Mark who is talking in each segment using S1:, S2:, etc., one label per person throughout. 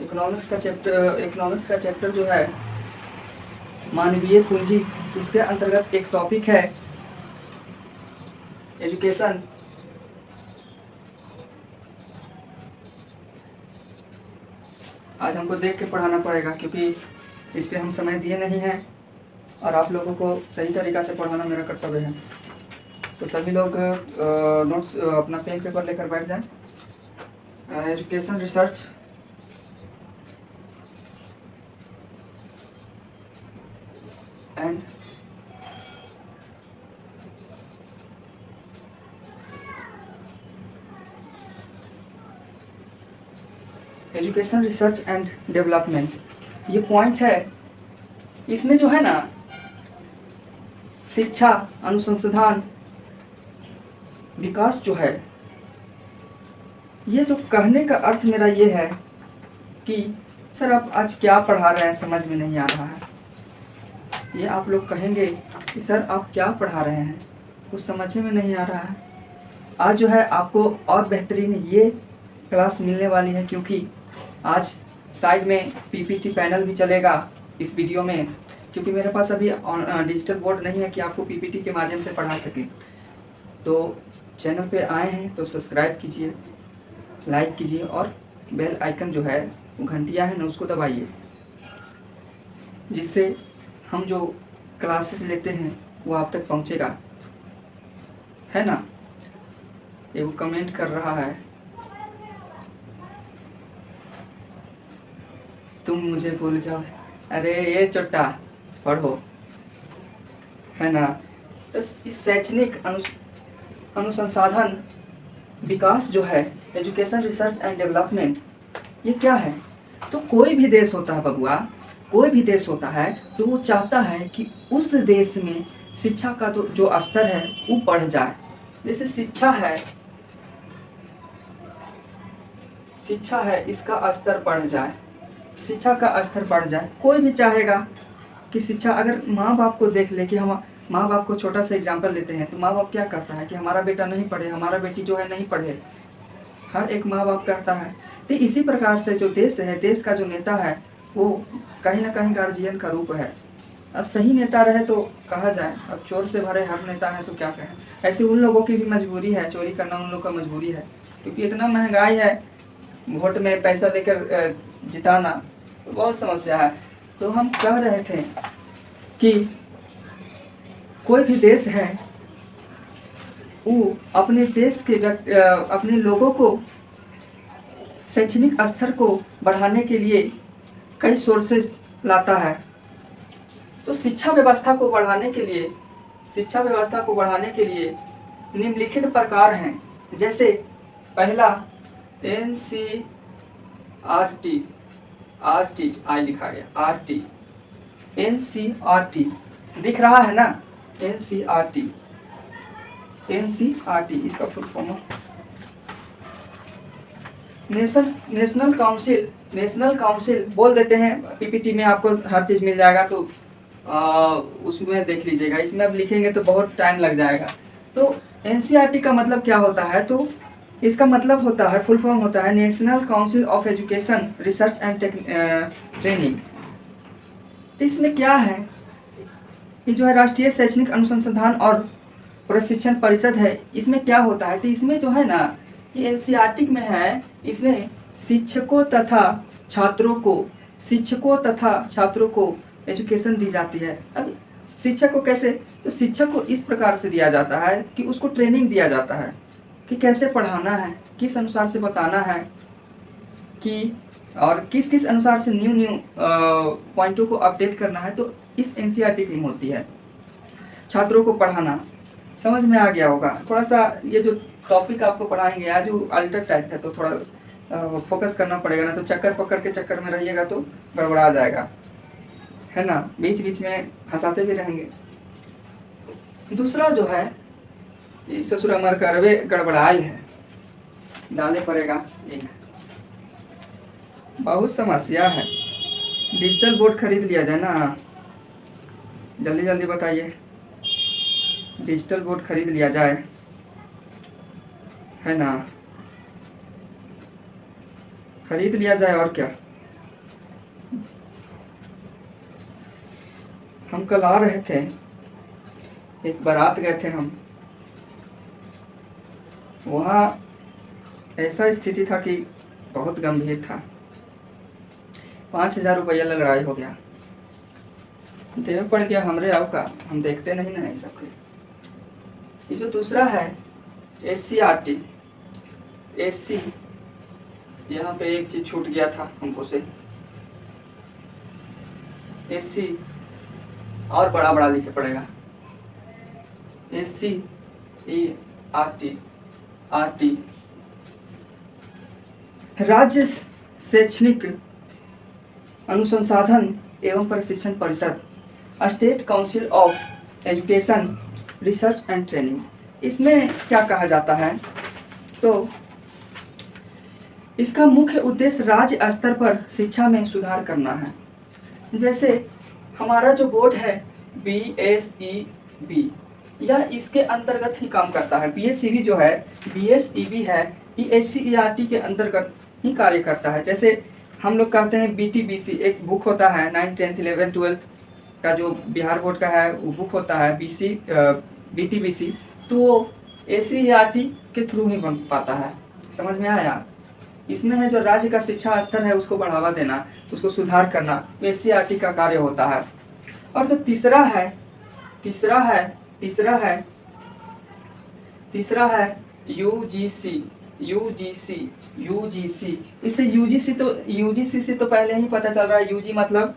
S1: Economics का chapter जो है मानवीय पूंजी, इसके अंतर्गत एक टॉपिक है एजुकेशन। आज हमको देख के पढ़ाना पड़ेगा क्योंकि इस पे हम समय दिए नहीं हैं और आप लोगों को सही तरीक़ा से पढ़ाना मेरा कर्तव्य है। तो सभी लोग नोट्स अपना पेन पेपर लेकर बैठ जाएं। Education research and education research and development, ये पॉइंट है। इसमें जो है ना शिक्षा, अनुसंधान, विकास जो है, ये जो कहने का अर्थ मेरा ये है कि सर आप आज क्या पढ़ा रहे हैं समझ में नहीं आ रहा है। ये आप लोग कहेंगे कि सर आप क्या पढ़ा रहे हैं, कुछ समझ में नहीं आ रहा है। आज जो है आपको और बेहतरीन ये क्लास मिलने वाली है क्योंकि आज साइड में पीपीटी पैनल भी चलेगा इस वीडियो में, क्योंकि मेरे पास अभी डिजिटल बोर्ड नहीं है कि आपको पीपीटी के माध्यम से पढ़ा सके। तो चैनल पे आए हैं तो सब्सक्राइब कीजिए, लाइक कीजिए और बेल आइकन जो है वो घंटिया है ना उसको दबाइए, जिससे हम जो क्लासेस लेते हैं वो आप तक पहुंचेगा, है ना। ये वो कमेंट कर रहा है, तुम मुझे भूल जाओ। अरे ये चोट्टा पढ़ो, है ना। तो इस शैक्षणिक अनुसंसाधन विकास जो है, एजुकेशन रिसर्च एंड डेवलपमेंट, ये क्या है। तो कोई भी देश होता है बबुआ, कोई भी देश होता है तो वो चाहता है कि उस देश में शिक्षा का जो स्तर है वो बढ़ जाए। जैसे शिक्षा है इसका स्तर बढ़ जाए, शिक्षा का स्तर बढ़ जाए। कोई भी चाहेगा कि शिक्षा, अगर माँ बाप को देख ले कि हम माँ बाप को छोटा सा एग्जाम्पल लेते हैं तो माँ बाप क्या कहता है कि हमारा बेटा नहीं पढ़े, हमारा बेटी जो है नहीं पढ़े, हर एक माँ बाप कहता है। तो इसी प्रकार से जो देश है, देश का जो नेता है वो कहीं ना कहीं गार्जियन का रूप है। अब सही नेता रहे तो कहा जाए, अब चोर से भरे हर नेता है तो क्या कहें। ऐसे उन लोगों की भी मजबूरी है, चोरी करना उन लोगों का मजबूरी है, क्योंकि इतना महंगाई है, वोट में पैसा देकर जिताना तो बहुत समस्या है। तो हम कह रहे थे कि कोई भी देश है वो अपने देश के अपने लोगों को शैक्षणिक स्तर को बढ़ाने के लिए कई सोर्सेस लाता है। तो शिक्षा व्यवस्था को बढ़ाने के लिए निम्नलिखित प्रकार हैं। जैसे पहला NCERT, आई लिखा गया RT, NCERT दिख रहा है ना, NCERT इसका फुल फॉर्म नेशनल काउंसिल बोल देते हैं। पीपीटी में आपको हर चीज़ मिल जाएगा, तो उसमें देख लीजिएगा। इसमें अब लिखेंगे तो बहुत टाइम लग जाएगा। तो NCERT का मतलब क्या होता है, तो इसका मतलब होता है, फुल फॉर्म होता है national council of education research and training. तो इसमें क्या है, ये जो है राष्ट्रीय शैक्षणिक अनुसंधान और प्रशिक्षण परिषद है। इसमें क्या होता है, तो इसमें जो है ना, ये NCERT में है, इसमें शिक्षकों तथा छात्रों को एजुकेशन दी जाती है। अब शिक्षक को कैसे, तो शिक्षक को इस प्रकार से दिया जाता है कि उसको ट्रेनिंग दिया जाता है कि कैसे पढ़ाना है, किस अनुसार से बताना है कि, और किस किस अनुसार से न्यू पॉइंटों को अपडेट करना है। तो इस NCERT में होती है। छात्रों को पढ़ाना समझ में आ गया होगा। थोड़ा सा ये जो टॉपिक आपको पढ़ाएंगे आज वो अल्टर टाइप है, तो थोड़ा फोकस करना पड़ेगा, ना तो चक्कर पकड़ के चक्कर में रहिएगा तो गड़बड़ा जाएगा, है ना। बीच बीच में हंसाते भी रहेंगे। दूसरा जो है, ससुर अमर करवे गड़बड़ाई है, डाले पड़ेगा एक, बहुत समस्या है। डिजिटल बोर्ड खरीद लिया जाए ना, जल्दी जल्दी बताइए। डिजिटल बोर्ड खरीद लिया जाए, है ना, खरीद लिया जाए और क्या। हम कल आ रहे थे, एक बारात गए थे हम। वहाँ ऐसा स्थिति था कि बहुत गंभीर था। 5,000 रुपया लड़ाई हो गया, देवे पड़ गया हमरे आओ का, हम देखते नहीं ना ऐसा कोई। ये जो दूसरा है SCRT, SC, यहाँ पे एक चीज छूट गया था हमको से, SC और बड़ा बड़ा लिखे पड़ेगा, SCERT, राज्य शैक्षणिक अनुसंधान एवं प्रशिक्षण परिषद, state council of education research and training. इसमें क्या कहा जाता है, तो इसका मुख्य उद्देश्य राज्य स्तर पर शिक्षा में सुधार करना है। जैसे हमारा जो बोर्ड है BSEB, यह इसके अंतर्गत ही काम करता है। BSEB जो है, BSEB है, ये SCERT के अंतर्गत ही कार्य करता है। जैसे हम लोग कहते हैं BTBC, एक बुक होता है 9th 10th 11th 12th का जो बिहार बोर्ड का है, वो बुक होता है BTBC, तो SCERT के थ्रू ही बन पाता है। समझ में आया? इसमें है जो राज्य का शिक्षा स्तर है उसको बढ़ावा देना, उसको सुधार करना, SCERT का कार्य होता है। और जो तीसरा है UGC। इससे UGC से तो पहले ही पता चल रहा है, UG मतलब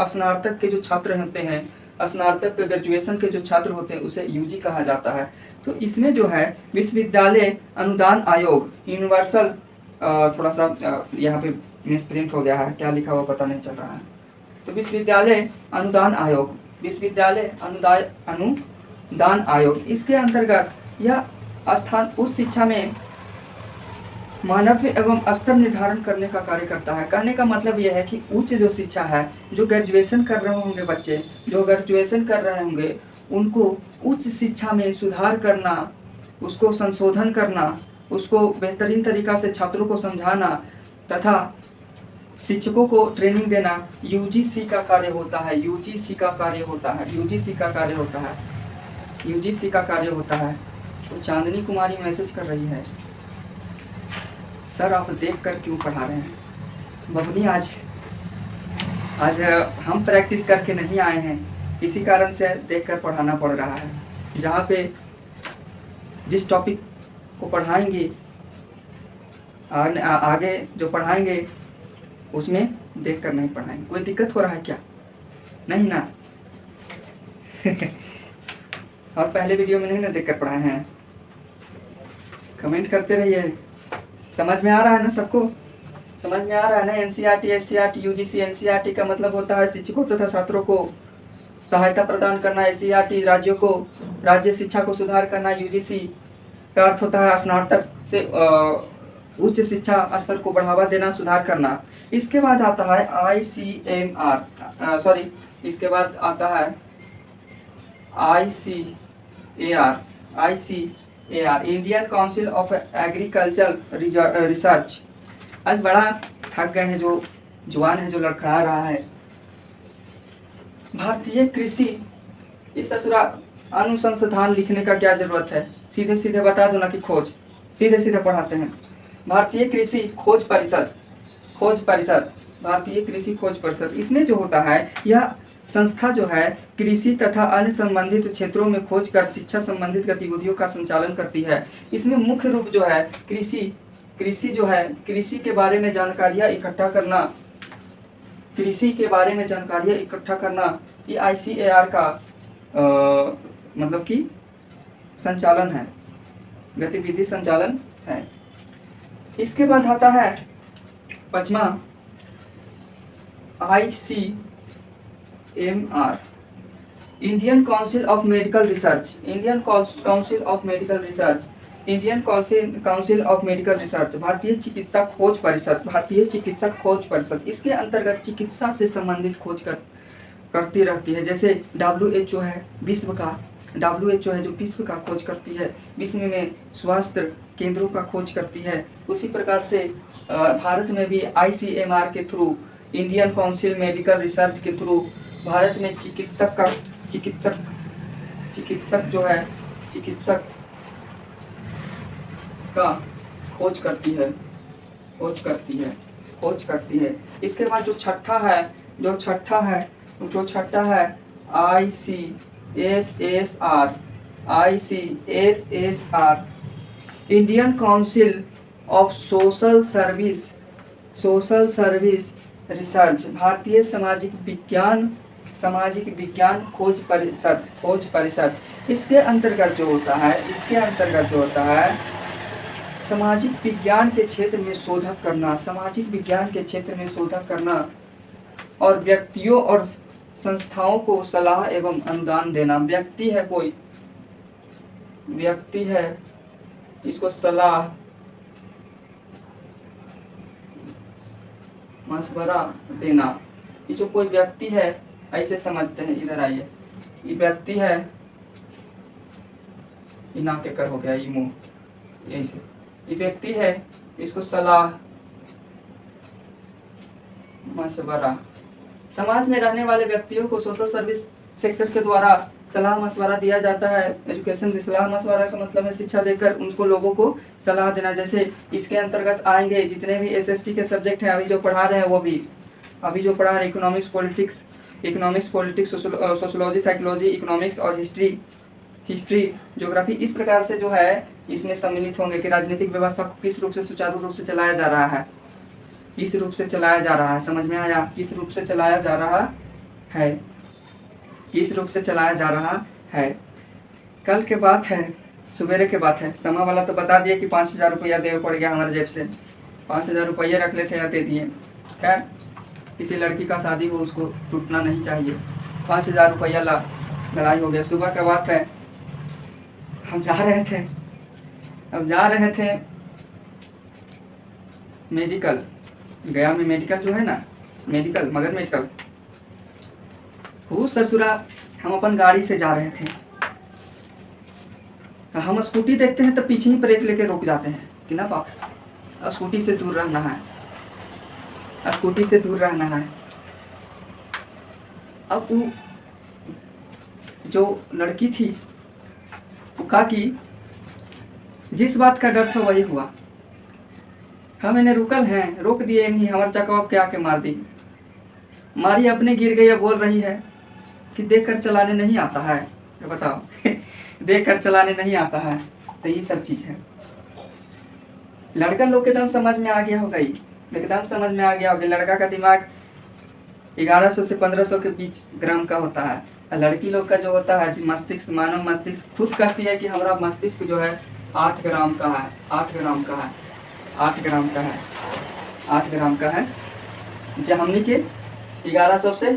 S1: स्नातक के जो छात्र होते हैं, स्नातक के ग्रेजुएशन के जो छात्र होते हैं, उसे UG कहा जाता है। तो इसमें जो है विश्वविद्यालय अनुदान आयोग, यूनिवर्सल, थोड़ा सा यहाँ पे मिसप्रिंट हो गया है, क्या लिखा हुआ पता नहीं चल रहा है। तो विश्वविद्यालय अनुदान आयोग, इसके अंतर्गत यह स्थान उस शिक्षा में मानव्य एवं स्तर निर्धारण करने का कार्य करता है। कहने का मतलब यह है कि उच्च जो शिक्षा है, जो ग्रेजुएशन कर रहे होंगे बच्चे, जो ग्रेजुएशन कर रहे होंगे, उनको उच्च शिक्षा में सुधार करना, उसको संशोधन करना, उसको बेहतरीन तरीक़ा से छात्रों को समझाना तथा शिक्षकों को ट्रेनिंग देना UGC का कार्य होता है। तो चांदनी कुमारी मैसेज कर रही है, सर आप देखकर क्यों पढ़ा रहे हैं? बबनी, आज हम प्रैक्टिस करके नहीं आए हैं, इसी कारण से देखकर पढ़ाना पड़ रहा है। जहाँ पे जिस टॉपिक को पढ़ाएंगे आगे जो पढ़ाएंगे उसमें देखकर नहीं पढ़ाएंगे। कोई दिक्कत हो रहा है क्या? नहीं ना? और पहले वीडियो में नहीं ना देखकर पढ़ाए हैं? कमेंट करते रहिए। समझ में आ रहा है ना सबको? समझ में आ रहा है ना? NCERT, SCERT, UGC। NCERT का मतलब होता है शिक्षकों तथा छात्रों को सहायता प्रदान करना। SCERT राज्यों को राज्य शिक्षा को सुधार करना। UGC का अर्थ होता है स्नातक से उच्च शिक्षा स्तर को बढ़ावा देना, सुधार करना। इसके बाद आता है ICAR, Indian council of agriculture research. आज बड़ा थक गए हैं, जो जवान है जो लड़खड़ा रहा है। भारतीय कृषि, इस ससुरा अनुसंधान लिखने का क्या जरूरत है? सीधे सीधे बता दो ना कि खोज, सीधे सीधे पढ़ाते हैं। भारतीय कृषि खोज परिषद, भारतीय कृषि खोज परिषद। इसमें जो होता है, यह संस्था जो है कृषि तथा अन्य संबंधित क्षेत्रों में खोज कर शिक्षा संबंधित गतिविधियों का संचालन करती है। इसमें मुख्य रूप जो है कृषि के बारे में जानकारियाँ इकट्ठा करना, ये ICAR का मतलब कि संचालन है, गतिविधि संचालन है। इसके बाद आता है पांचवा ICMR, Indian council of medical research. भारतीय चिकित्सा खोज परिषद, इसके अंतर्गत चिकित्सा से संबंधित खोज करती रहती है। जैसे WHO है, WHO है जो विश्व का खोज करती है, विश्व में स्वास्थ्य केंद्रों का खोज करती है। उसी प्रकार से भारत में भी ICMR के through, Indian council medical research के थ्रू भारत में चिकित्सक चिकित्सक जो है, चिकित्सक का खोज करती है, खोज करती है, खोज करती है। इसके बाद जो छठा है, जो छठा है ICSSR, Indian council of social service research, भारतीय सामाजिक विज्ञान खोज परिषद। इसके अंतर्गत जो होता है सामाजिक विज्ञान के क्षेत्र में शोधक करना, और व्यक्तियों और संस्थाओं को सलाह एवं अनुदान देना। व्यक्ति है, इसको सलाह मशवरा देना। ये जो कोई व्यक्ति है, ऐसे समझते हैं, इधर आइए, ये व्यक्ति है, ये नाक के कर हो गया, ये मुंह, यही से, ये व्यक्ति है, इसको सलाह मशवरा। समाज में रहने वाले व्यक्तियों को सोशल सर्विस सेक्टर के द्वारा सलाह मशवरा दिया जाता है। एजुकेशन में सलाह मशवरा का मतलब है शिक्षा देकर उनको लोगों को सलाह देना। जैसे इसके अंतर्गत आएंगे जितने भी SST के सब्जेक्ट हैं, अभी जो पढ़ा रहे हैं वो भी, अभी जो पढ़ा रहे economics politics, sociology, psychology, economics और हिस्ट्री, ज्योग्राफी, इस प्रकार से जो है इसमें सम्मिलित होंगे कि राजनीतिक व्यवस्था को किस रूप से सुचारू रूप से चलाया जा रहा है, किस रूप से चलाया जा रहा है। समझ में आया? किस रूप से चलाया जा रहा है, किस रूप से चलाया जा रहा है। कल के बात है, सवेरे के बात है, समा वाला तो बता दिया कि 5,000 रुपया दे पड़ गया हमारे जेब से, 5,000 रुपये रख लेते हैं, दे दिए। खैर, किसी लड़की का शादी हो उसको टूटना नहीं चाहिए, 5,000 रुपया लड़ाई हो गया। सुबह का बात है, हम जा रहे थे मेडिकल, गया में मेडिकल जो है ना, मेडिकल, मगर मेडिकल, वो ससुरा हम अपन गाड़ी से जा रहे थे। हम स्कूटी देखते हैं तो पीछे ही ब्रेक लेके रुक जाते हैं कि ना बाप, स्कूटी से दूर रहना है, स्कूटी से दूर रहना है। अब वो जो लड़की थी वो कहा कि जिस बात का डर था वही हुआ, हम इन्हें रुकल हैं, रोक दिए नहीं, हमारे चकवा के आके मार दी, मारी अपने गिर गई। बोल रही है कि देखकर चलाने नहीं आता है, तो बताओ देखकर चलाने नहीं आता है। तो ये सब चीज़ है। लड़का लोग के एकदम समझ में आ गया होगा, एकदम समझ में आ गया होगा। लड़का का दिमाग 1100 से 1500 के बीच ग्राम का होता है, और लड़की लोग का जो होता है मस्तिष्क, मानव मस्तिष्क खुद कहती है कि हमारा मस्तिष्क जो है 8 ग्राम का है, 8 ग्राम का है, 8 ग्राम का है, 8 ग्राम का है। जब हमने के 1100 से